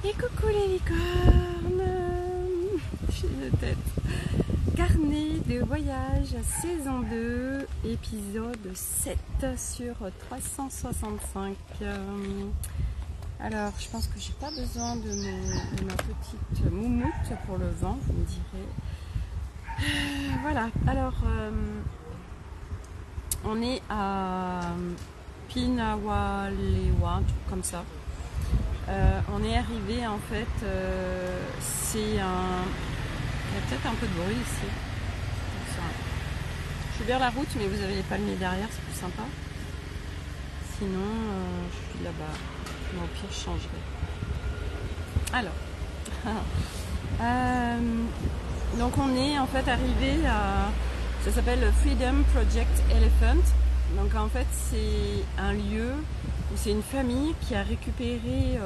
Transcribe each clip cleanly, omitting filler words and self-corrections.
Et coucou les licornes. J'ai une tête. Carnet de voyage, saison 2, épisode 7 sur 365. Alors, je pense que j'ai pas besoin de ma petite moumoute pour le vent, vous me direz. Voilà, alors, on est à Pinawalewa, un truc comme ça. On est arrivé en fait, c'est un... Il y a peut-être un peu de bruit ici. Je suis vers la route, mais vous avez les palmiers derrière, c'est plus sympa. Sinon, je suis là-bas. Mais au pire, je changerai. Alors, donc on est en fait arrivé à... Ça s'appelle Freedom Project Elephant. Donc en fait, c'est un lieu où c'est une famille qui a récupéré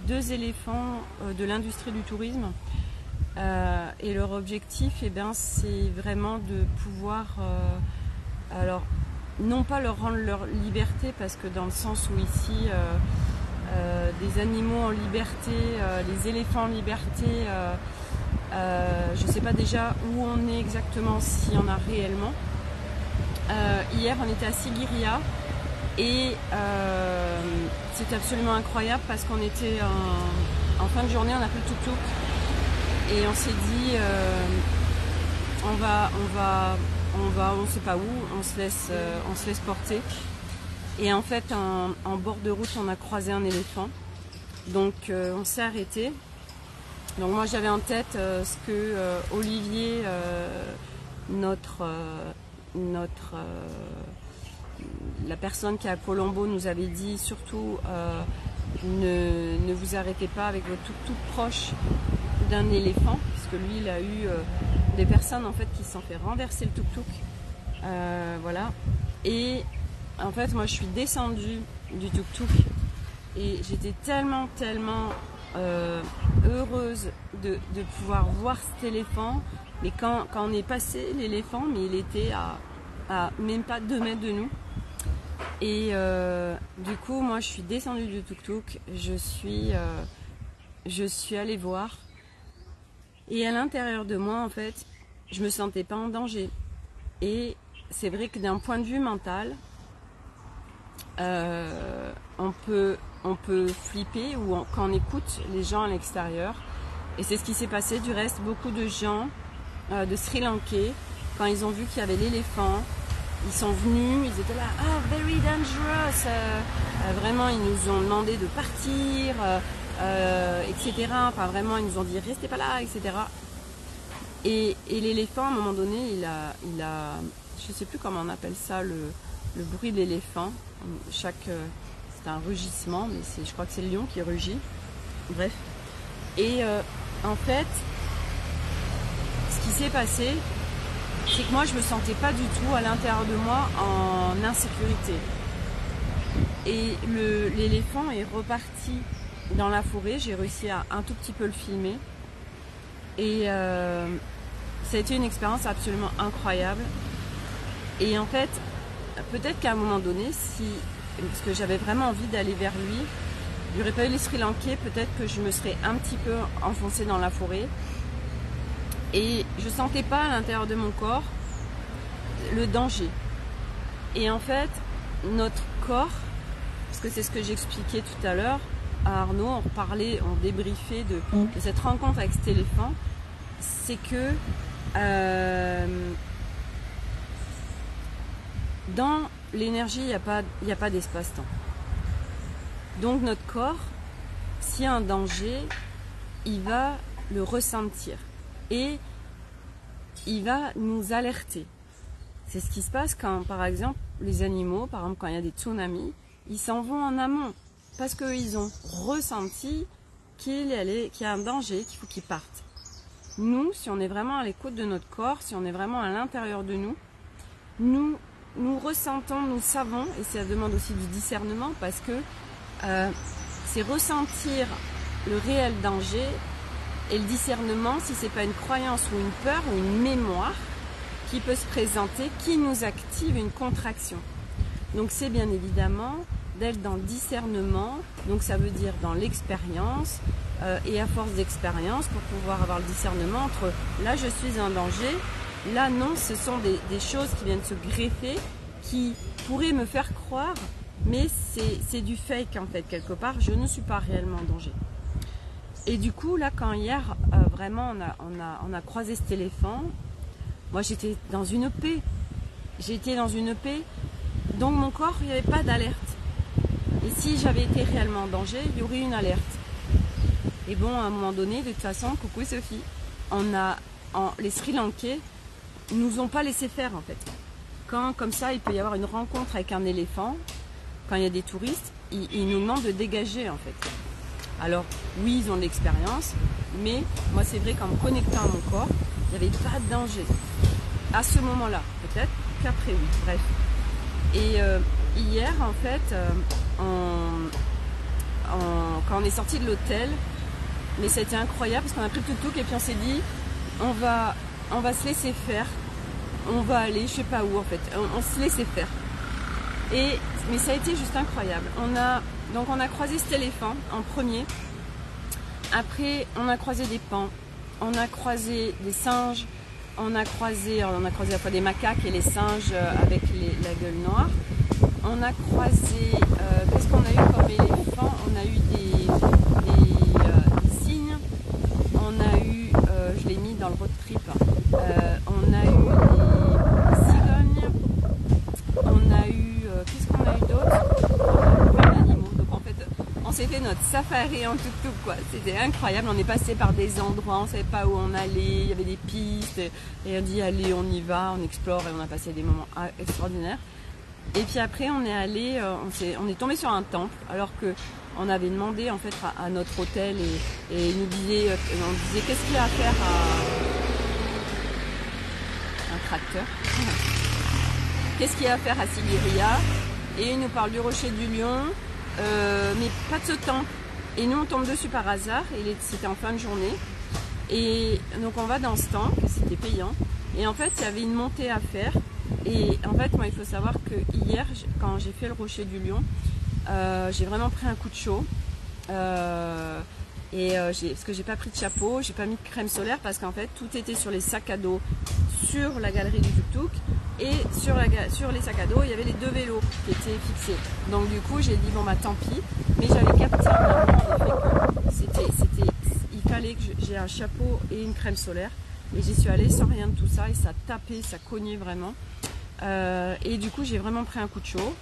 2 éléphants de l'industrie du tourisme. Et leur objectif, c'est vraiment de pouvoir, alors non pas leur rendre leur liberté, parce que dans le sens où ici, des animaux en liberté, les éléphants en liberté, je ne sais pas déjà où on est exactement, s'il y en a réellement. Hier, on était à Sigiriya et c'était absolument incroyable parce qu'on était en fin de journée, on a pris le tuk-tuk. Et on s'est dit, on sait pas où, on se laisse porter. Et en fait, en bord de route, on a croisé un éléphant. Donc, on s'est arrêté. Donc, moi, j'avais en tête ce que Olivier, la personne qui est à Colombo, nous avait dit. Surtout, ne vous arrêtez pas avec votre tuk-tuk proche d'un éléphant, puisque lui il a eu des personnes en fait qui se sont fait renverser le tuk-tuk, voilà. Et en fait moi je suis descendue du tuk-tuk et j'étais tellement heureuse de pouvoir voir cet éléphant. Mais quand on est passé l'éléphant, mais il était à même pas 2 mètres de nous. Et du coup moi je suis descendue du tuk-tuk, je suis allée voir. Et à l'intérieur de moi, en fait, je me sentais pas en danger. Et c'est vrai que d'un point de vue mental, on peut flipper quand on écoute les gens à l'extérieur. Et c'est ce qui s'est passé. Du reste, beaucoup de gens de Sri Lankais, quand ils ont vu qu'il y avait l'éléphant, ils sont venus, ils étaient là, very dangerous. Vraiment, ils nous ont demandé de partir. Etc. Enfin vraiment ils nous ont dit restez pas là, etc. Et l'éléphant à un moment donné il a je sais plus comment on appelle ça, le bruit de l'éléphant. C'est un rugissement, mais je crois que c'est le lion qui rugit. Bref. Et en fait ce qui s'est passé, c'est que moi je me sentais pas du tout à l'intérieur de moi en insécurité. Et l'éléphant est reparti dans la forêt, j'ai réussi à un tout petit peu le filmer. Et ça a été une expérience absolument incroyable. Et en fait, peut-être qu'à un moment donné, parce que j'avais vraiment envie d'aller vers lui, il n'y aurait pas eu les Sri Lankais, peut-être que je me serais un petit peu enfoncée dans la forêt. Et je ne sentais pas à l'intérieur de mon corps le danger. Et en fait, notre corps, parce que c'est ce que j'expliquais tout à l'heure, à Arnaud, on parlait, on débriefait de cette rencontre avec cet éléphant, c'est que dans l'énergie, il n'y a pas d'espace-temps. Donc notre corps, s'il y a un danger, il va le ressentir et il va nous alerter. C'est ce qui se passe quand, par exemple, les animaux, par exemple, quand il y a des tsunamis, ils s'en vont en amont. Parce qu'ils ont ressenti qu'il y a un danger, qu'il faut qu'ils partent. Nous, si on est vraiment à l'écoute de notre corps, si on est vraiment à l'intérieur de nous, nous ressentons, nous savons, et ça demande aussi du discernement, parce que c'est ressentir le réel danger, et le discernement, si ce n'est pas une croyance ou une peur ou une mémoire qui peut se présenter, qui nous active une contraction. Donc c'est bien évidemment d'être dans le discernement, donc ça veut dire dans l'expérience, et à force d'expérience, pour pouvoir avoir le discernement entre là je suis en danger, là non, ce sont des choses qui viennent se greffer, qui pourraient me faire croire, mais c'est du fake en fait, quelque part, je ne suis pas réellement en danger. Et du coup, là, quand hier, vraiment, on a croisé cet éléphant, moi j'étais dans une paix. J'étais dans une paix, donc mon corps, il n'y avait pas d'alerte. Et si j'avais été réellement en danger, il y aurait une alerte. Et bon, à un moment donné, de toute façon, coucou Sophie, les Sri Lankais nous ont pas laissé faire en fait. Quand, comme ça, il peut y avoir une rencontre avec un éléphant, quand il y a des touristes, ils nous demandent de dégager en fait. Alors, oui, ils ont de l'expérience, mais moi, c'est vrai qu'en me connectant à mon corps, il n'y avait pas de danger. À ce moment-là, peut-être qu'après, oui, bref. Et hier, en fait, quand on est sorti de l'hôtel, mais c'était incroyable parce qu'on a pris le tuk-tuk et puis on s'est dit, on va se laisser faire, on va aller, je sais pas où en fait, on se laissait faire. Mais ça a été juste incroyable. Donc on a croisé cet éléphant en premier. Après, on a croisé des pans, on a croisé des singes, on a croisé à la fois des macaques et les singes avec la gueule noire. On a croisé, qu'est-ce qu'on a eu comme éléphant? On a eu des cygnes, on a eu, je l'ai mis dans le road trip, on a eu des cigognes, on a eu, qu'est-ce qu'on a eu d'autre? On a eu plein d'animaux. Donc en fait, on s'est fait notre safari en tuk-tuk quoi. C'était incroyable, on est passé par des endroits, on ne savait pas où on allait, il y avait des pistes, et on dit allez on y va, on explore et on a passé des moments extraordinaires. Et puis après on est allé, on est tombé sur un temple alors que on avait demandé en fait à notre hôtel et il nous disait, on disait qu'est-ce qu'il y a à faire à un tracteur. Qu'est-ce qu'il y a à faire à Sigiriya? Et il nous parle du rocher du lion, mais pas de ce temple. Et nous on tombe dessus par hasard, c'était en fin de journée. Et donc on va dans ce temple, c'était payant. Et en fait il y avait une montée à faire. Et en fait moi il faut savoir que hier quand j'ai fait le rocher du lion, j'ai vraiment pris un coup de chaud. Parce que j'ai pas pris de chapeau, j'ai pas mis de crème solaire parce qu'en fait tout était sur les sacs à dos, sur la galerie du tuk-tuk. Et sur les sacs à dos, il y avait les 2 vélos qui étaient fixés. Donc du coup, j'ai dit bon bah tant pis. Mais j'avais capté il fallait que j'ai un chapeau et une crème solaire. Et j'y suis allée sans rien de tout ça et ça tapait, ça cognait vraiment. Et du coup, j'ai vraiment pris un coup de chaud.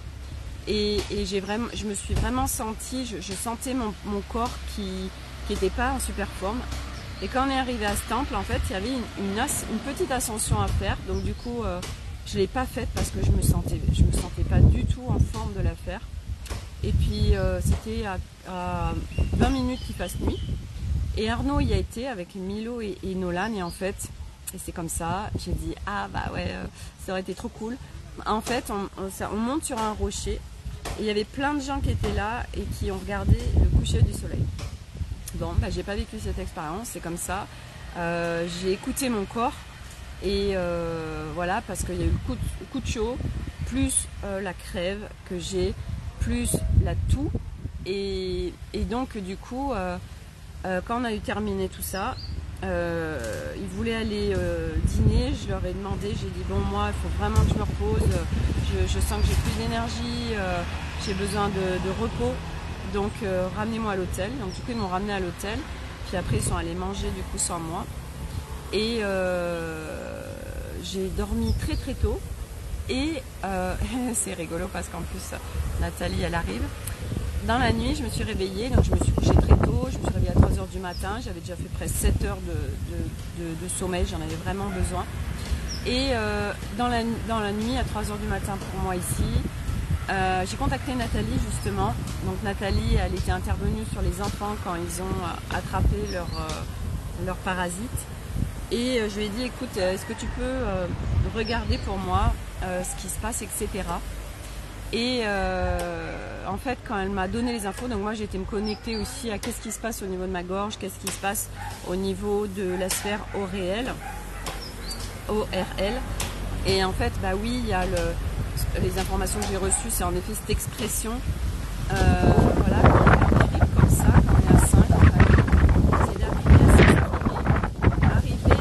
Et je me suis vraiment sentie, je sentais mon corps qui n'était pas en super forme. Et quand on est arrivé à ce temple, en fait, il y avait une petite ascension à faire. Donc du coup, je ne l'ai pas faite parce que je me sentais pas du tout en forme de la faire. Et puis c'était à 20 minutes qu'il fasse nuit. Et Arnaud y a été avec Milo et Nolan et en fait, et c'est comme ça, j'ai dit ah bah ouais, ça aurait été trop cool. En fait, on monte sur un rocher et il y avait plein de gens qui étaient là et qui ont regardé le coucher du soleil. Bon, bah j'ai pas vécu cette expérience, c'est comme ça. J'ai écouté mon corps. Et voilà, parce qu'il y a eu le coup de chaud, plus la crève que j'ai, plus la toux. Et donc, du coup, quand on a eu terminé tout ça, ils voulaient aller dîner. Je leur ai demandé, j'ai dit, bon, moi, il faut vraiment que je me repose. Je sens que j'ai plus d'énergie, j'ai besoin de repos. Donc, ramenez-moi à l'hôtel. Donc, du coup, ils m'ont ramené à l'hôtel. Puis après, ils sont allés manger, du coup, sans moi. Et j'ai dormi très très tôt et c'est rigolo parce qu'en plus Nathalie elle arrive. Dans la nuit je me suis réveillée, donc je me suis couchée très tôt, je me suis réveillée à 3h du matin, j'avais déjà fait presque 7 heures de sommeil, j'en avais vraiment besoin. Et dans la nuit à 3h du matin pour moi ici, j'ai contacté Nathalie justement. Donc Nathalie elle était intervenue sur les enfants quand ils ont attrapé leur parasite. Et je lui ai dit, écoute, est-ce que tu peux regarder pour moi ce qui se passe, etc. Et en fait, quand elle m'a donné les infos, donc moi j'ai été me connecter aussi à qu'est-ce qui se passe au niveau de ma gorge, qu'est-ce qui se passe au niveau de la sphère ORL. Et en fait, bah oui, il y a les informations que j'ai reçues, c'est en effet cette expression Voilà, quand on est en périple comme ça, quand on est à 5, c'est d'arriver à s'exprimer, arriver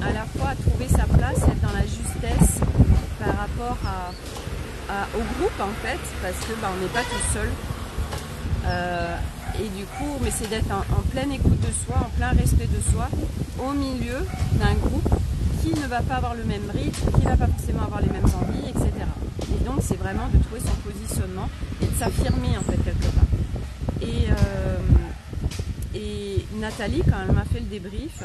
à la fois à trouver sa place, être dans la justesse par rapport au groupe en fait, parce que on n'est pas tout seul. Et du coup, mais c'est d'être en pleine écoute de soi, en plein respect de soi, au milieu d'un groupe qui ne va pas avoir le même rythme, qui ne va pas forcément avoir les mêmes envies, etc. Et donc, c'est vraiment de trouver son positionnement et de s'affirmer, en fait, quelque part. Et Nathalie, quand elle m'a fait le débrief,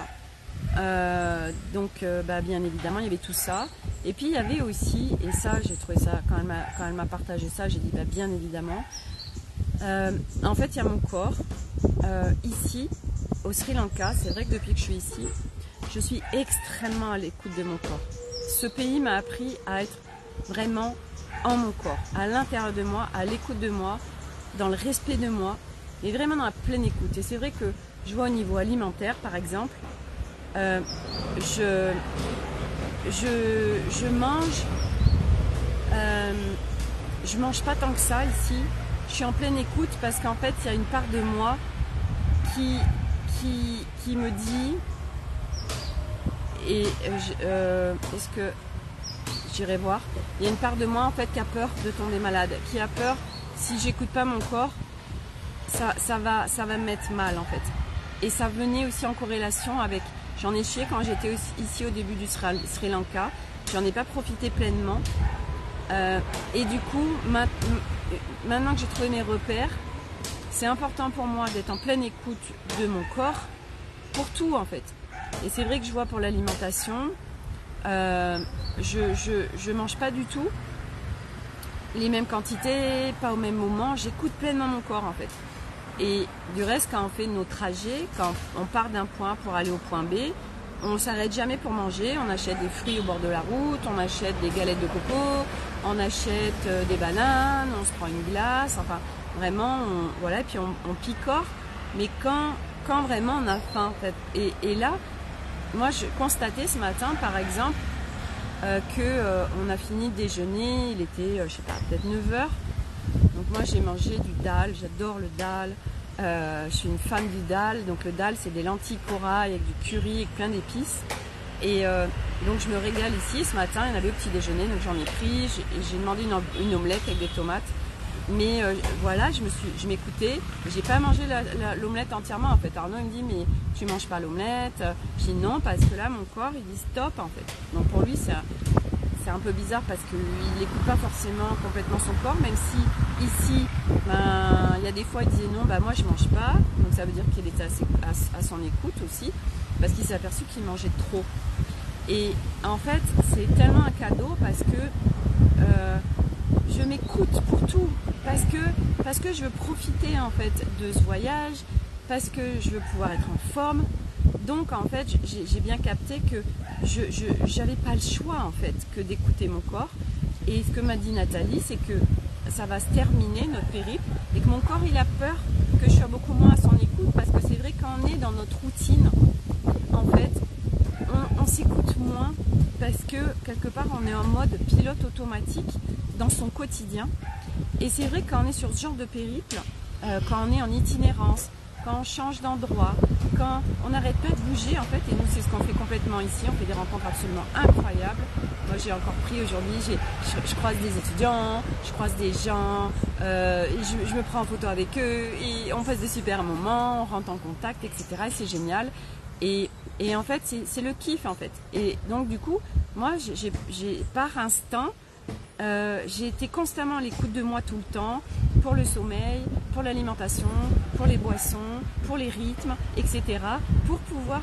bien évidemment, il y avait tout ça. Et puis, il y avait aussi, et ça, j'ai trouvé ça, quand elle m'a partagé ça, j'ai dit, bien évidemment, en fait, il y a mon corps. Ici, au Sri Lanka, c'est vrai que depuis que je suis ici, je suis extrêmement à l'écoute de mon corps. Ce pays m'a appris à être vraiment en mon corps, à l'intérieur de moi, à l'écoute de moi, dans le respect de moi, et vraiment dans la pleine écoute. Et c'est vrai que je vois au niveau alimentaire, par exemple, je mange pas tant que ça ici. Je suis en pleine écoute parce qu'en fait, il y a une part de moi qui me dit, est-ce que j'irai voir, il y a une part de moi en fait qui a peur de tomber malade, qui a peur, si j'écoute pas mon corps, ça va me mettre mal en fait. Et ça venait aussi en corrélation avec, j'en ai chié quand j'étais ici au début du Sri Lanka, j'en ai pas profité pleinement. Et du coup, maintenant que j'ai trouvé mes repères, c'est important pour moi d'être en pleine écoute de mon corps pour tout en fait. Et c'est vrai que je vois pour l'alimentation, je mange pas du tout les mêmes quantités, pas au même moment, j'écoute pleinement mon corps en fait. Et du reste, quand on fait nos trajets, quand on part d'un point pour aller au point B, on ne s'arrête jamais pour manger, on achète des fruits au bord de la route, on achète des galettes de coco, on achète des bananes, on se prend une glace, enfin vraiment, voilà, et puis on picore, mais quand vraiment on a faim en fait. Et là, moi je constatais ce matin par exemple qu'on a fini de déjeuner, il était, je sais pas, peut-être 9h, donc moi j'ai mangé du dal, j'adore le dal. Je suis une fan du dal, donc le dal c'est des lentilles corail avec du curry, avec plein d'épices. Et donc je me régale ici. Ce matin il y en avait au petit déjeuner, donc j'en ai pris, j'ai demandé une omelette avec des tomates. Mais voilà, je m'écoutais, j'ai pas mangé l'omelette entièrement en fait. Arnaud il me dit mais tu manges pas l'omelette? Je dis non parce que là mon corps il dit stop en fait. Donc pour lui c'est un peu bizarre parce qu'il n'écoute pas forcément complètement son corps, même si ici, il y a des fois il disait non, moi je mange pas, donc ça veut dire qu'il était à son écoute aussi, parce qu'il s'est aperçu qu'il mangeait trop. Et en fait, c'est tellement un cadeau parce que je m'écoute pour tout, parce que je veux profiter en fait de ce voyage, parce que je veux pouvoir être en forme. Donc en fait, j'ai bien capté que je n'avais pas le choix en fait que d'écouter mon corps. Et ce que m'a dit Nathalie, c'est que ça va se terminer notre périple et que mon corps il a peur que je sois beaucoup moins à son écoute, parce que c'est vrai quand on est dans notre routine, en fait, on s'écoute moins parce que quelque part on est en mode pilote automatique dans son quotidien. Et c'est vrai quand on est sur ce genre de périple, quand on est en itinérance, quand on change d'endroit, quand on n'arrête pas de bouger en fait, et nous c'est ce qu'on fait complètement ici, on fait des rencontres absolument incroyables. Moi j'ai encore pris aujourd'hui, je croise des étudiants, je croise des gens, je me prends en photo avec eux, et on passe des super moments, on rentre en contact, etc. Et c'est génial. Et en fait c'est le kiff en fait. Et donc du coup, moi j'ai par instinct, j'ai été constamment à l'écoute de moi tout le temps, pour le sommeil, pour l'alimentation, pour les boissons, pour les rythmes, etc. pour pouvoir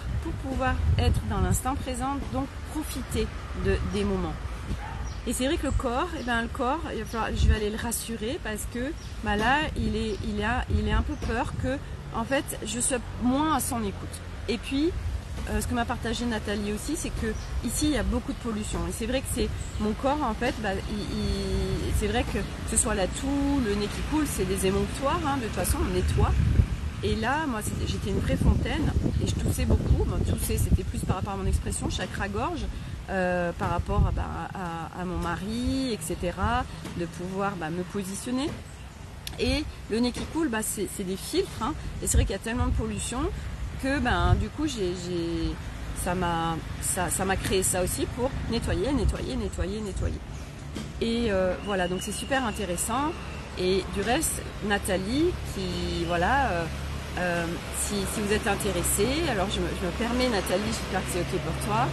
être dans l'instant présent, donc profiter des moments. Et c'est vrai que le corps, je vais aller le rassurer parce que là, il est un peu peur que en fait, je sois moins à son écoute. Et puis, ce que m'a partagé Nathalie aussi, c'est que ici il y a beaucoup de pollution. Et c'est vrai que c'est mon corps en fait, c'est vrai que ce soit la toux, le nez qui coule, c'est des émonctoires, de toute façon on nettoie. Et là, moi j'étais une vraie fontaine et je toussais beaucoup. Tousser c'était plus par rapport à mon expression, chakra-gorge, par rapport à mon mari, etc. De pouvoir me positionner. Et le nez qui coule, c'est des filtres, hein, et c'est vrai qu'il y a tellement de pollution que du coup ça m'a créé ça aussi pour nettoyer. Et voilà, donc c'est super intéressant. Et du reste, Nathalie, qui voilà, si vous êtes intéressé, alors je me permets, Nathalie, j'espère que c'est ok pour toi.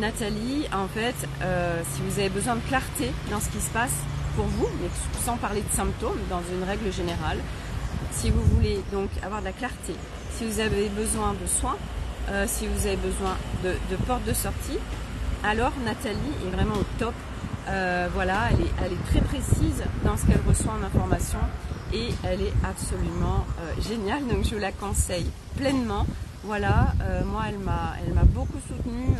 Nathalie, en fait, si vous avez besoin de clarté dans ce qui se passe pour vous, mais sans parler de symptômes, dans une règle générale, si vous voulez donc avoir de la clarté, si vous avez besoin de soins, si vous avez besoin de porte de sortie, alors Nathalie est vraiment au top. Voilà, elle est très précise dans ce qu'elle reçoit en information et elle est absolument géniale, donc je la conseille pleinement. Voilà, moi elle m'a beaucoup soutenue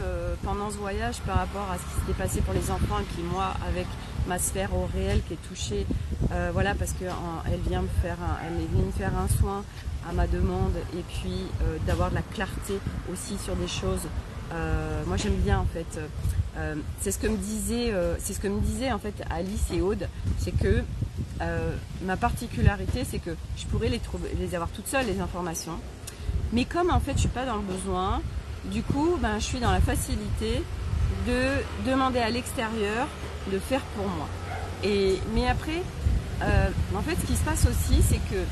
pendant ce voyage par rapport à ce qui s'était passé pour les enfants, et puis moi avec ma sphère au réel qui est touchée, voilà, parce que elle est venue me faire un soin à ma demande, et puis d'avoir de la clarté aussi sur des choses. Moi j'aime bien en fait, c'est ce que me disait en fait Alice et Aude, c'est que ma particularité c'est que je pourrais les avoir toutes seules, les informations, mais comme en fait je suis pas dans le besoin, du coup je suis dans la facilité de demander à l'extérieur de faire pour moi. Mais après en fait ce qui se passe aussi c'est que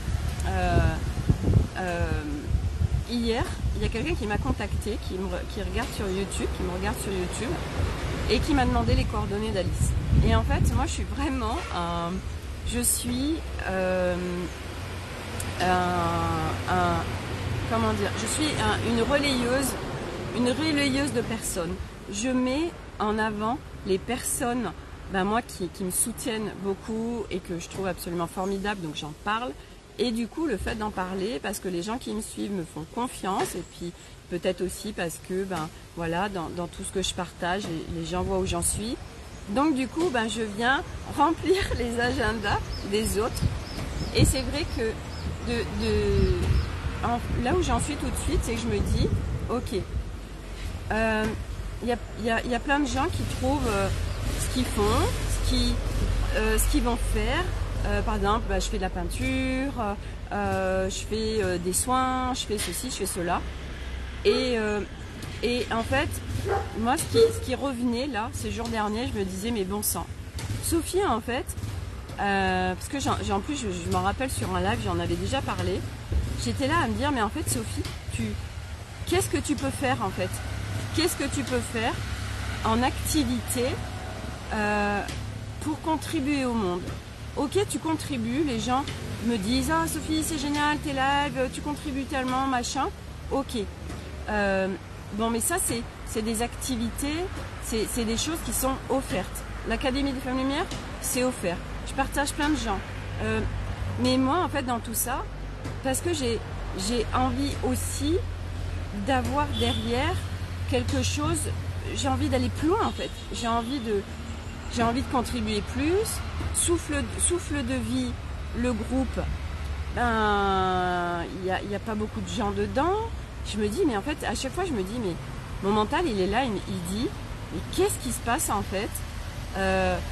hier il y a quelqu'un qui m'a contacté, qui me regarde sur YouTube, et qui m'a demandé les coordonnées d'Alice. Et en fait moi je suis vraiment comment dire, je suis une relayeuse de personnes. Je mets en avant les personnes moi qui me soutiennent beaucoup et que je trouve absolument formidables, donc j'en parle. Et du coup le fait d'en parler, parce que les gens qui me suivent me font confiance, et puis peut-être aussi parce que voilà, dans tout ce que je partage, les gens voient où j'en suis. Donc du coup je viens remplir les agendas des autres. Et c'est vrai que là où j'en suis tout de suite, c'est que je me dis ok, il y a plein de gens qui trouvent ce qu'ils font, ce qu'ils vont faire. Par exemple, je fais de la peinture, je fais des soins, je fais ceci, je fais cela. Et en fait, moi, ce qui revenait là, ces jours derniers, je me disais, mais bon sang. Sophie, en fait, parce que en plus, je m'en rappelle sur un live, j'en avais déjà parlé. J'étais là à me dire, mais en fait, Sophie, qu'est-ce que tu peux faire en fait? Qu'est-ce que tu peux faire en activité pour contribuer au monde? Ok, tu contribues, les gens me disent « Ah Sophie, c'est génial, tes lives, tu contribues tellement, machin. » Ok. Bon, mais ça, c'est des activités, c'est des choses qui sont offertes. L'Académie des Femmes Lumière, c'est offert. Je partage plein de gens. Mais moi, en fait, dans tout ça, parce que j'ai envie aussi d'avoir derrière quelque chose, j'ai envie d'aller plus loin, en fait. J'ai envie de contribuer plus. Souffle de vie, le groupe, il y a pas beaucoup de gens dedans. Je me dis, mais en fait, à chaque fois, je me dis, mais mon mental, il est là, il dit, mais qu'est-ce qui se passe en fait?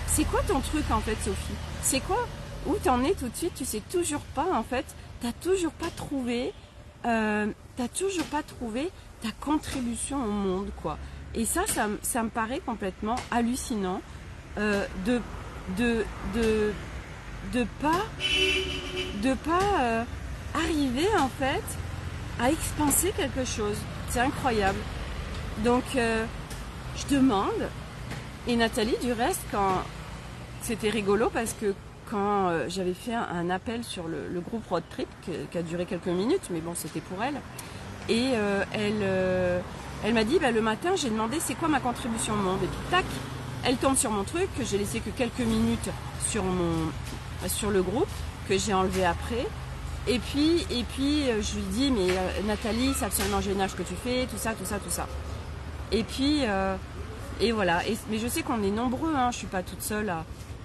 C'est quoi ton truc en fait, Sophie? C'est quoi? Où t'en es tout de suite? Tu sais toujours pas en fait. T'as toujours pas trouvé ta contribution au monde, quoi. Et ça me paraît complètement hallucinant de pas arriver en fait à expanser quelque chose. C'est incroyable. Donc je demande, et Nathalie du reste, quand c'était rigolo parce que quand j'avais fait un appel sur le groupe Road Trip qui a duré quelques minutes, mais bon c'était pour elle, et elle m'a dit le matin j'ai demandé c'est quoi ma contribution au monde, et puis tac, elle tombe sur mon truc que j'ai laissé que quelques minutes sur le groupe, que j'ai enlevé après. Et puis je lui dis mais Nathalie, c'est absolument génial ce que tu fais, tout ça. Et puis et voilà. Mais je sais qu'on est nombreux, hein, je suis pas toute seule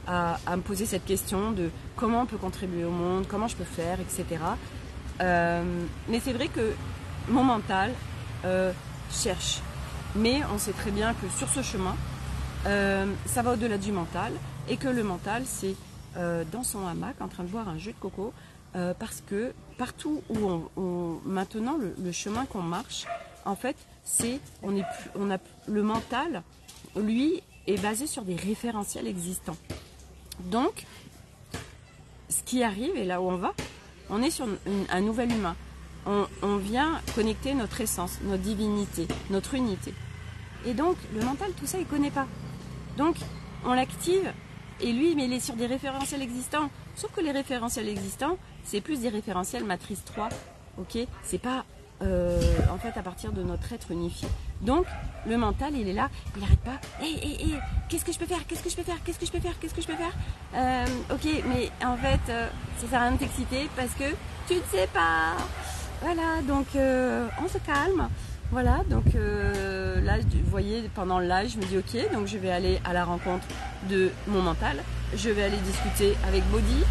à me poser cette question de comment on peut contribuer au monde, comment je peux faire, etc. Mais c'est vrai que mon mental cherche. Mais on sait très bien que sur ce chemin, ça va au-delà du mental, et que le mental, c'est dans son hamac en train de boire un jus de coco parce que partout où maintenant le chemin qu'on marche, en fait, le mental, lui, est basé sur des référentiels existants. Donc, ce qui arrive et là où on est sur un nouvel humain. On vient connecter notre essence, notre divinité, notre unité. Et donc, le mental, tout ça, il ne connaît pas. Donc, on l'active et lui, mais il est sur des référentiels existants. Sauf que les référentiels existants, c'est plus des référentiels matrice 3. Ok, c'est pas en fait à partir de notre être unifié. Donc, le mental, il est là, il n'arrête pas. Hé, qu'est-ce que je peux faire? Qu'est-ce que je peux faire? Qu'est-ce que je peux faire? Qu'est-ce que je peux faire? Ok, mais en fait, ça sert à rien de t'exciter parce que tu ne sais pas. Voilà, donc on se calme. Voilà, donc là, vous voyez, pendant le live, je me dis ok, donc je vais aller à la rencontre de mon mental. Je vais aller discuter avec Bodhi,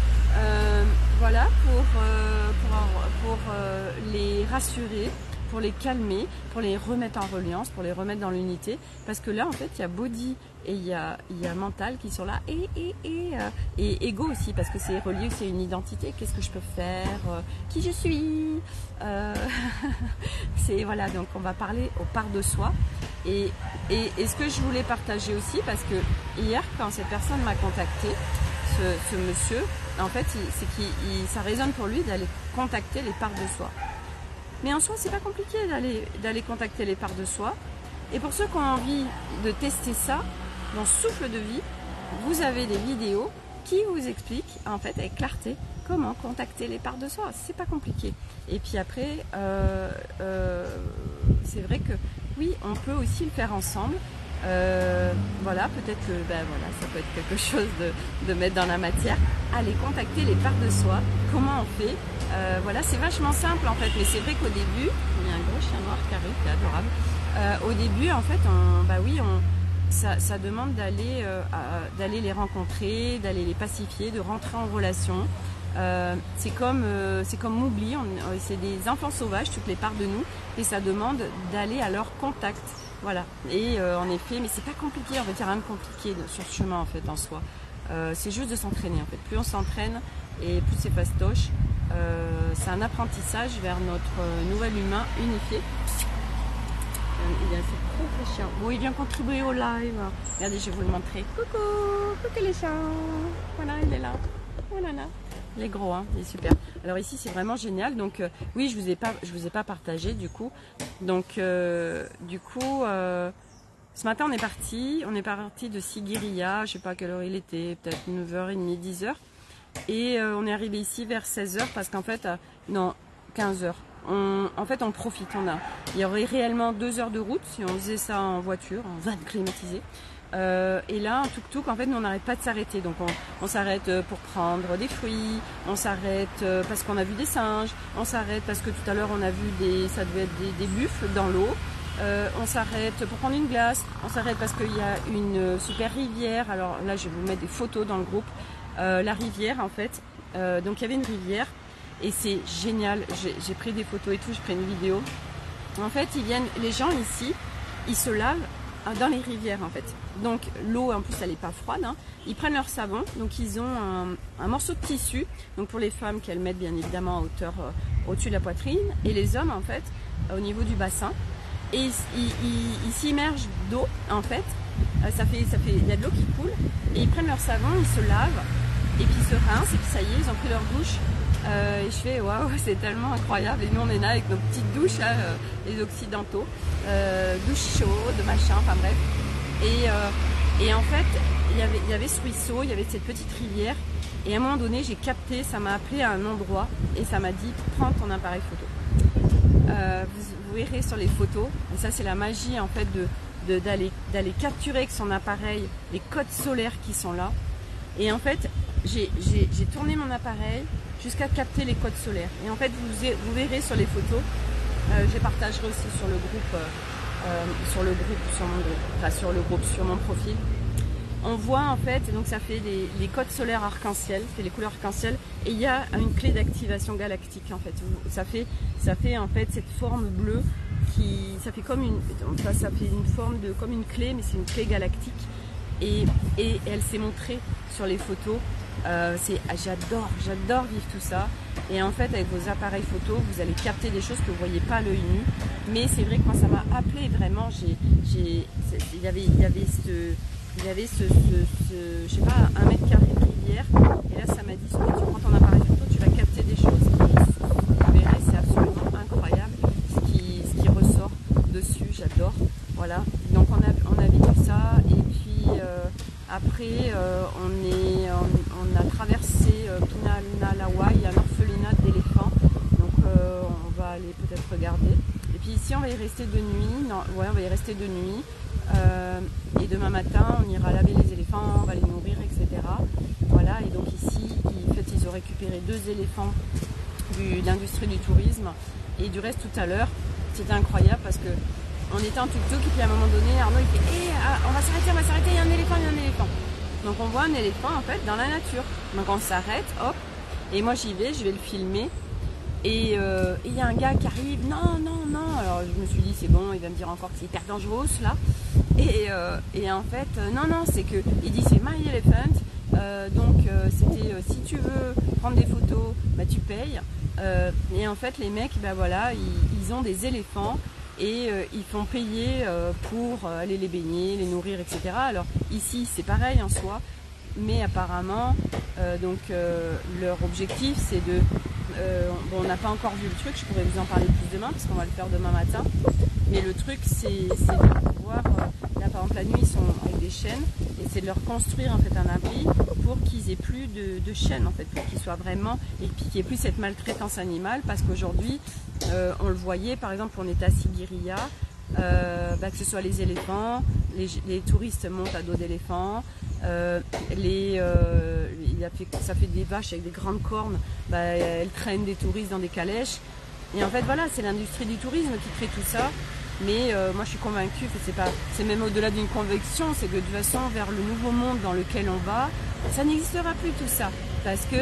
voilà, pour les rassurer, pour les calmer, pour les remettre en reliance, pour les remettre dans l'unité. Parce que là, en fait, il y a Bodhi et il y a mental qui sont là et ego aussi, parce que c'est relié aussi à une identité. Qu'est-ce que je peux faire, qui je suis, c'est voilà, donc on va parler aux parts de soi. Et ce que je voulais partager aussi, parce que hier, quand cette personne m'a contacté, ce monsieur, en fait, ça résonne pour lui d'aller contacter les parts de soi. Mais en soi, c'est pas compliqué d'aller contacter les parts de soi. Et pour ceux qui ont envie de tester ça, dans Souffle de vie, vous avez des vidéos qui vous expliquent, en fait, avec clarté, comment contacter les parts de soi. C'est pas compliqué. Et puis après, c'est vrai que oui, on peut aussi le faire ensemble. Voilà, peut-être que ça peut être quelque chose de mettre dans la matière. Allez contacter les parts de soi. Comment on fait? Voilà, c'est vachement simple en fait, mais c'est vrai qu'au début, il y a un gros chien noir qui arrive, qui est adorable. Au début, en fait, ça demande d'aller les rencontrer, d'aller les pacifier, de rentrer en relation. C'est comme Mowgli, c'est des enfants sauvages, toutes les parts de nous, et ça demande d'aller à leur contact. Voilà. Et en effet, mais c'est pas compliqué, en fait, il n'y a rien de compliqué sur ce chemin en fait en soi. C'est juste de s'entraîner en fait. Plus on s'entraîne et plus c'est fastoche. C'est un apprentissage vers notre nouvel humain unifié. Il y a ce trop chien. Bon, il vient contribuer au live. Regardez, je vais vous le montrer. Coucou les chiens. Voilà, il est là. Oh là là. Il est gros, hein, il est super. Alors ici, c'est vraiment génial. Donc oui, je vous ai pas partagé du coup. Donc ce matin, on est parti de Sigiriya. Je sais pas à quelle heure il était, peut-être 9h30, 10h. Et on est arrivé ici vers 16h parce qu'en fait, non, 15h. En fait, on profite. Il y aurait réellement 2 heures de route si on faisait ça en voiture, en van climatisé. Et là, en tuk-tuk, en fait, nous, on n'arrête pas de s'arrêter. Donc, on s'arrête pour prendre des fruits, on s'arrête parce qu'on a vu des singes, on s'arrête parce que tout à l'heure, on a vu ça devait être des buffles dans l'eau. On s'arrête pour prendre une glace, on s'arrête parce qu'il y a une super rivière. Alors là, je vais vous mettre des photos dans le groupe. La rivière, en fait. Donc, il y avait une rivière et c'est génial. J'ai pris des photos et tout, j'ai pris une vidéo. En fait, les gens ici, ils se lavent dans les rivières, en fait. Donc, l'eau, en plus, elle n'est pas froide. Hein. Ils prennent leur savon. Donc, ils ont un morceau de tissu. Donc, pour les femmes, qu'elles mettent bien évidemment à hauteur au-dessus de la poitrine. Et les hommes, en fait, au niveau du bassin. Et ils s'immergent d'eau, en fait. Il y a de l'eau qui coule. Et ils prennent leur savon, ils se lavent. Et puis, ils se rincent. Et puis, ça y est, ils ont pris leur douche. Et je fais waouh, c'est tellement incroyable. Et nous, on est là avec nos petites douches, hein, les occidentaux. Douche chaude, machin, enfin bref. Et en fait, il y avait ce ruisseau, il y avait cette petite rivière. Et à un moment donné, j'ai capté, ça m'a appelé à un endroit. Et ça m'a dit, prends ton appareil photo. Vous verrez sur les photos. Et ça, c'est la magie en fait d'aller capturer avec son appareil les codes solaires qui sont là. Et en fait, j'ai tourné mon appareil jusqu'à capter les codes solaires. Et en fait, vous verrez sur les photos, je les partagerai aussi sur le groupe, sur mon profil. On voit en fait, donc ça fait les codes solaires arc-en-ciel, c'est les couleurs arc-en-ciel, et il y a une clé d'activation galactique en fait. Ça fait en fait cette forme bleue ça fait une forme comme une clé, mais c'est une clé galactique. Et elle s'est montrée sur les photos. J'adore vivre tout ça. Et en fait, avec vos appareils photo, vous allez capter des choses que vous ne voyez pas à l'œil nu. Mais c'est vrai que moi, ça m'a appelé vraiment. Il y avait ce je sais pas, 1 m² de rivière. Et là, ça m'a dit, quand tu prends ton appareil photo, tu vas capter des choses. Vous verrez, c'est absolument incroyable ce qui ressort dessus. J'adore. Voilà. Donc, on a vécu ça. Et puis, après, on a traversé Punalawai, il y a l'orphelinat d'éléphants. Donc, on va aller peut-être regarder. Et puis ici, on va y rester de nuit. Non, ouais, on va y rester de nuit. Et demain matin, on ira laver les éléphants, on va les nourrir, etc. Voilà, et donc ici, en fait, ils ont récupéré 2 éléphants de l'industrie du tourisme. Et du reste, tout à l'heure, c'était incroyable parce que on était en tuk-tuk et puis à un moment donné, Arnaud, il fait on va s'arrêter, il y a un éléphant. Donc on voit un éléphant, en fait, dans la nature. Donc on s'arrête, hop, et moi j'y vais, je vais le filmer. Et il y a un gars qui arrive, non. Alors je me suis dit, c'est bon, il va me dire encore que c'est hyper dangereux là. Et en fait, non, c'est que, il dit c'est my elephant. Donc c'était, si tu veux prendre des photos, bah tu payes. Et en fait, les mecs, bah voilà, ils ont des éléphants. Et ils font payer pour aller les baigner, les nourrir, etc. Alors ici, c'est pareil en soi. Mais apparemment, leur objectif, c'est de... on n'a pas encore vu le truc, je pourrais vous en parler plus demain, parce qu'on va le faire demain matin. Mais le truc, c'est de pouvoir... là, par exemple, la nuit, ils sont avec des chaînes, et c'est de leur construire en fait un abri pour qu'ils aient plus de chaînes, en fait, pour qu'ils soient vraiment... Et puis qu'il n'y ait plus cette maltraitance animale, parce qu'aujourd'hui, on le voyait, par exemple, on était à Sigiriya, que ce soit les éléphants, les touristes montent à dos d'éléphants, ça fait des vaches avec des grandes cornes, elles traînent des touristes dans des calèches. Et en fait, voilà, c'est l'industrie du tourisme qui crée tout ça. Mais moi, je suis convaincue que c'est même au-delà d'une conviction, c'est que de toute façon, vers le nouveau monde dans lequel on va, ça n'existera plus tout ça. Parce que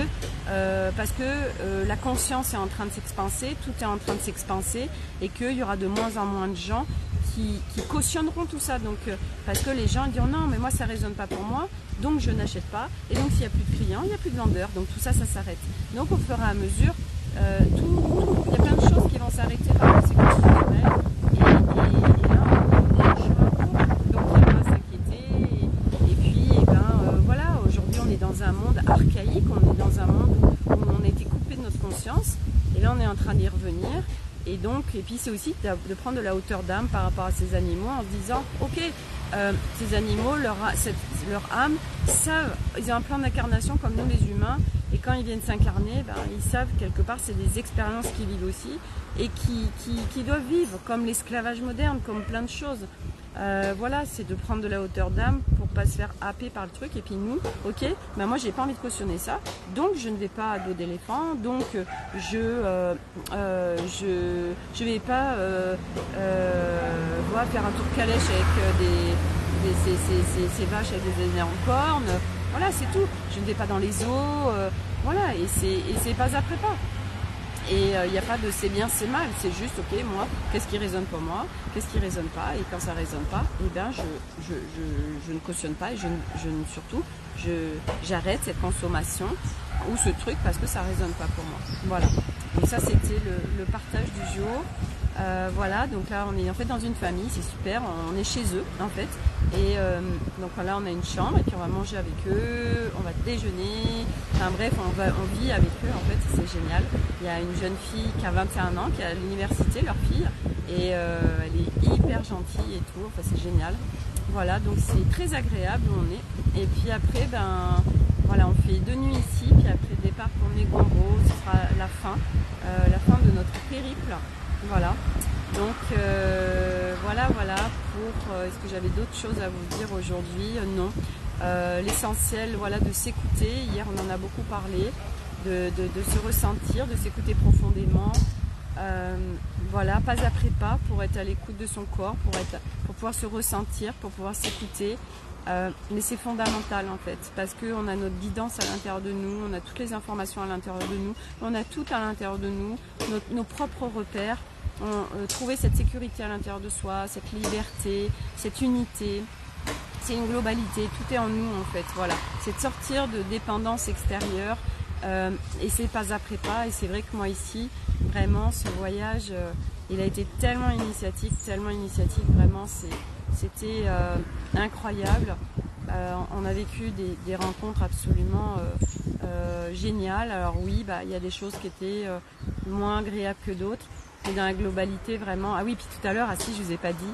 la conscience est en train de s'expanser, tout est en train de s'expanser, et qu'il y aura de moins en moins de gens qui cautionneront tout ça. Donc, parce que les gens diront non, mais moi ça ne résonne pas pour moi, donc je n'achète pas. Et donc s'il n'y a plus de clients, il n'y a plus de vendeurs. Donc tout ça, ça s'arrête. Donc au fur et à mesure, il y a plein de choses qui vont s'arrêter par conséquence du réel. Et là, on est en chemin court, donc il ne faut pas s'inquiéter. Et puis, voilà, aujourd'hui on est dans un monde archaïque, on est dans un monde où on a été coupé de notre conscience. Et là, on est en train d'y revenir. Et puis c'est aussi de prendre de la hauteur d'âme par rapport à ces animaux en se disant, ok, ces animaux, leur âme, savent, ils ont un plan d'incarnation comme nous les humains, et quand ils viennent s'incarner, ils savent quelque part, c'est des expériences qu'ils vivent aussi, et qui doivent vivre, comme l'esclavage moderne, comme plein de choses. Voilà, c'est de prendre de la hauteur d'âme pour pas se faire happer par le truc. Et puis nous, ok, moi j'ai pas envie de cautionner ça, donc je ne vais pas à dos d'éléphant, donc je vais pas faire un tour de calèche avec ces vaches avec des énormes cornes. Voilà, c'est tout. Je ne vais pas dans les eaux, voilà, et c'est pas après pas. Et il n'y a pas de c'est bien, c'est mal, c'est juste, ok, moi, qu'est-ce qui résonne pour moi, qu'est-ce qui résonne pas, et quand ça résonne pas, je ne cautionne pas, et j'arrête cette consommation ou ce truc parce que ça résonne pas pour moi. Voilà. Donc ça, c'était le partage du jour. Voilà, donc là on est en fait dans une famille, c'est super, on est chez eux en fait, et donc là on a une chambre et puis on va manger avec eux, on va déjeuner, enfin bref, on vit avec eux en fait, c'est génial. Il y a une jeune fille qui a 21 ans, qui est à l'université, leur fille, et elle est hyper gentille et tout, enfin c'est génial. Voilà, donc c'est très agréable où on est, et puis après voilà, on fait 2 nuits ici, puis après le départ pour Ngorongoro, ce sera la fin de notre périple. Voilà, donc voilà pour est-ce que j'avais d'autres choses à vous dire aujourd'hui? Non, l'essentiel, voilà, de s'écouter. Hier on en a beaucoup parlé, de se ressentir, de s'écouter profondément, voilà, pas après pas, pour être à l'écoute de son corps, pour pouvoir se ressentir, pour pouvoir s'écouter. Mais c'est fondamental en fait, parce qu'on a notre guidance à l'intérieur de nous, on a toutes les informations à l'intérieur de nous, on a tout à l'intérieur de nous, nos propres repères, trouver cette sécurité à l'intérieur de soi, cette liberté, cette unité, c'est une globalité, tout est en nous en fait, voilà. C'est de sortir de dépendance extérieure et c'est pas après pas. Et c'est vrai que moi ici, vraiment, ce voyage, il a été tellement initiatique, vraiment, c'était incroyable. On a vécu des rencontres absolument géniales. Alors oui, il y a des choses qui étaient moins agréables que d'autres, mais dans la globalité vraiment. Ah oui, puis tout à l'heure, si je vous ai pas dit,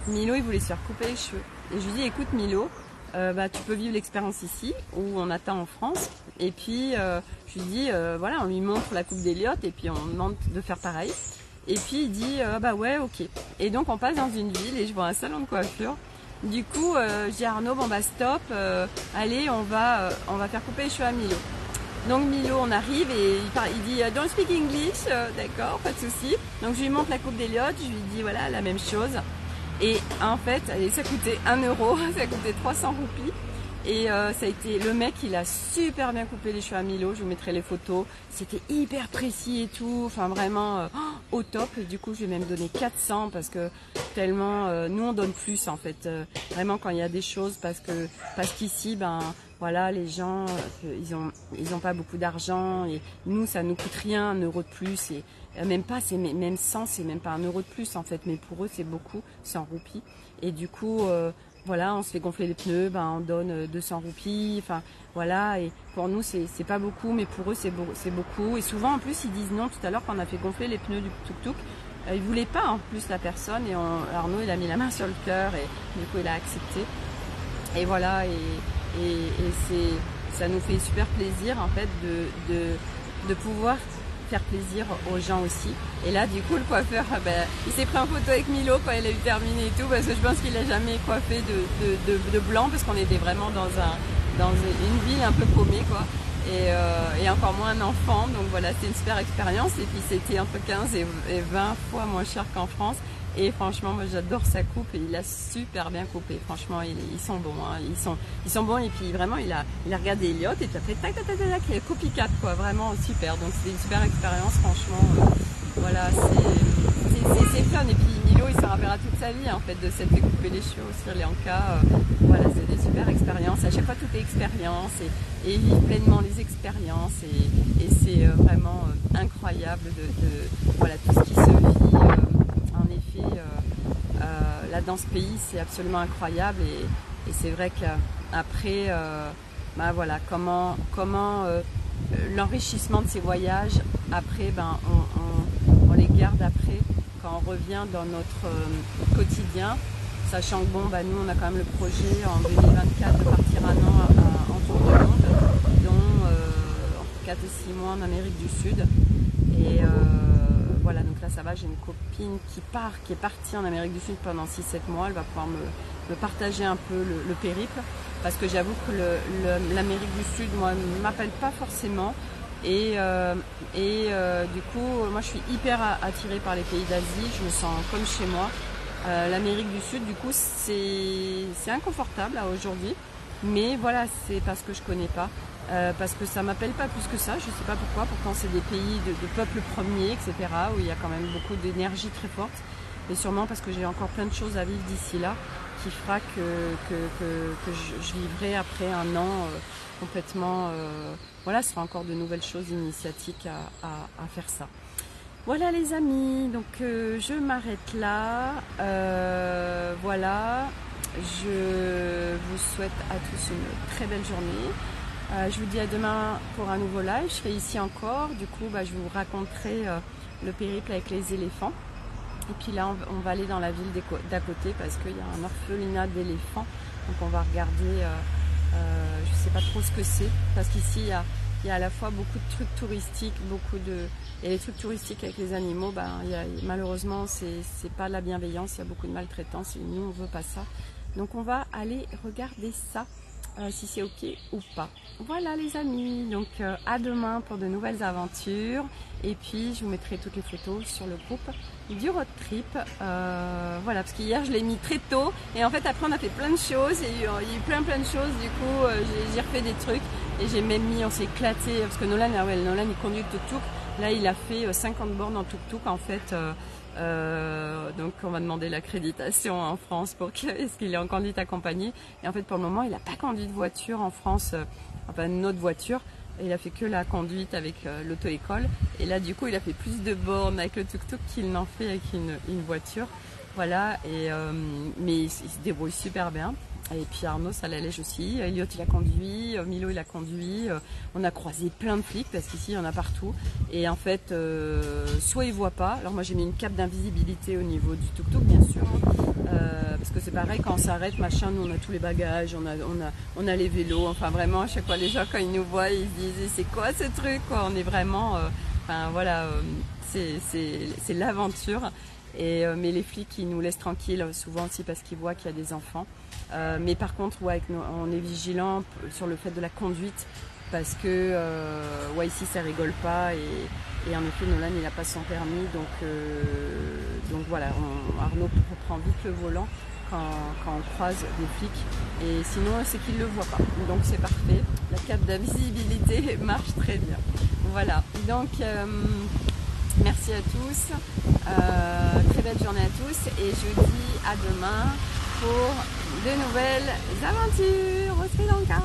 Milo il voulait se faire couper les cheveux. Et je lui dis, écoute Milo, tu peux vivre l'expérience ici, où on attend en France. Et puis je lui dis, voilà, on lui montre la coupe d'Eliott et puis on demande de faire pareil. Et puis il dit, ouais, ok. Et donc on passe dans une ville et je vois un salon de coiffure. Du coup, je dis à Arnaud, stop, allez, on va faire couper les cheveux à Milo. Donc Milo, on arrive et il dit don't speak English, d'accord, pas de souci. Donc je lui montre la coupe d'Eliott, je lui dis voilà, la même chose. Et en fait, ça coûtait 1 €, ça coûtait 300 roupies. Et ça a été, le mec, il a super bien coupé les cheveux à Milo, je vous mettrai les photos. C'était hyper précis et tout, enfin vraiment au top. Et du coup, je lui ai même donné 400 parce que tellement, nous on donne plus en fait. Vraiment quand il y a des choses parce qu'ici, voilà, les gens, ils ont pas beaucoup d'argent et nous, ça nous coûte rien, 1 € de plus et même pas, même 100, c'est même pas 1 € de plus en fait, mais pour eux c'est beaucoup, 100 roupies. Et du coup, voilà, on se fait gonfler les pneus, on donne 200 roupies, enfin voilà, et pour nous c'est pas beaucoup, mais pour eux c'est beaucoup. Et souvent en plus ils disent non. Tout à l'heure quand on a fait gonfler les pneus du tuk-tuk, ils voulaient pas en plus la personne et Arnaud il a mis la main sur le cœur et du coup il a accepté. Et voilà, et ça nous fait super plaisir en fait de pouvoir faire plaisir aux gens aussi. Et là du coup le coiffeur il s'est pris en photo avec Milo quand il a eu terminé et tout, parce que je pense qu'il n'a jamais coiffé de blanc, parce qu'on était vraiment dans une ville un peu paumée quoi, et encore moins un enfant. Donc voilà, c'était une super expérience. Et puis c'était entre 15 et 20 fois moins cher qu'en France. Et franchement, moi j'adore sa coupe et il a super bien coupé. Franchement, ils sont bons, hein. Ils sont bons. Et puis vraiment, il a regardé Eliott et puis après tac, il a copycat quoi. Vraiment super. Donc c'était une super expérience, franchement. Voilà, c'est fun. Et puis Milo, il s'en rappellera toute sa vie en fait de s'être fait couper les cheveux au Sri Lanka. Voilà, c'est des super expériences. À chaque fois, tout est expérience et vivre pleinement les expériences. Et c'est vraiment incroyable voilà tout ce qui se vit. En effet, là dans ce pays, c'est absolument incroyable et c'est vrai qu'après, voilà, comment l'enrichissement de ces voyages, après, on les garde après quand on revient dans notre quotidien, sachant que nous, on a quand même le projet en 2024 de partir un an en tour du monde, dont 4 et 6 mois en Amérique du Sud. Et voilà, donc là ça va, j'ai une copine qui est partie en Amérique du Sud pendant 6-7 mois, elle va pouvoir me partager un peu le périple, parce que j'avoue que l'Amérique du Sud, moi, ne m'appelle pas forcément, et du coup, moi je suis hyper attirée par les pays d'Asie, je me sens comme chez moi. L'Amérique du Sud, du coup, c'est inconfortable aujourd'hui, mais voilà, c'est parce que je connais pas. Parce que ça m'appelle pas plus que ça, je sais pas pourquoi, pourtant c'est des pays de peuples premiers, etc., où il y a quand même beaucoup d'énergie très forte, et sûrement parce que j'ai encore plein de choses à vivre d'ici là, qui fera que je vivrai après un an complètement, voilà, ce sera encore de nouvelles choses initiatiques à faire ça. Voilà les amis, donc je m'arrête là, voilà, je vous souhaite à tous une très belle journée. Je vous dis à demain pour un nouveau live, je serai ici encore, du coup je vous raconterai le périple avec les éléphants. Et puis là on va aller dans la ville d'à côté parce qu'il y a un orphelinat d'éléphants, donc on va regarder, je sais pas trop ce que c'est, parce qu'ici il y a à la fois beaucoup de trucs touristiques, et les trucs touristiques avec les animaux, malheureusement c'est pas de la bienveillance, il y a beaucoup de maltraitance et nous on veut pas ça. Donc on va aller regarder ça. Si c'est ok ou pas. Voilà les amis, donc à demain pour de nouvelles aventures, et puis je vous mettrai toutes les photos sur le groupe du road trip, voilà, parce qu'hier je l'ai mis très tôt et en fait après on a fait plein de choses, il y a eu plein de choses, du coup j'ai refait des trucs et j'ai même mis, on s'est éclaté parce que Nolan il conduit le tuk-tuk, Là, il a fait 50 bornes en tuk-tuk en fait. Donc on va demander l'accréditation en France est-ce qu'il est en conduite accompagnée. Et en fait pour le moment il n'a pas conduit de voiture en France, enfin notre voiture. Et il a fait que la conduite avec l'auto-école. Et là du coup il a fait plus de bornes avec le tuk-tuk qu'il n'en fait avec une voiture. Voilà, mais il se débrouille super bien. Et puis Arnaud, ça l'allège aussi. Elliot, il a conduit. Milo, il a conduit. On a croisé plein de flics parce qu'ici, il y en a partout. Et en fait, soit ils voient pas. Alors moi, j'ai mis une cape d'invisibilité au niveau du tuk-tuk, bien sûr. Parce que c'est pareil, quand on s'arrête, machin, nous, on a tous les bagages, on a les vélos. Enfin, vraiment, à chaque fois, les gens, quand ils nous voient, ils se disent « c'est quoi ce truc ?» On est vraiment... Enfin, voilà, c'est l'aventure. Mais les flics ils nous laissent tranquilles souvent aussi parce qu'ils voient qu'il y a des enfants. Mais par contre on est vigilant sur le fait de la conduite parce que ici ça rigole pas et en effet Nolan il n'a pas son permis donc voilà, Arnaud reprend vite le volant quand on croise des flics et sinon c'est qu'il ne le voit pas, donc c'est parfait, la cape d'invisibilité marche très bien. Voilà, donc merci à tous, très belle journée à tous et je vous dis à demain pour de nouvelles aventures au Sri Lanka.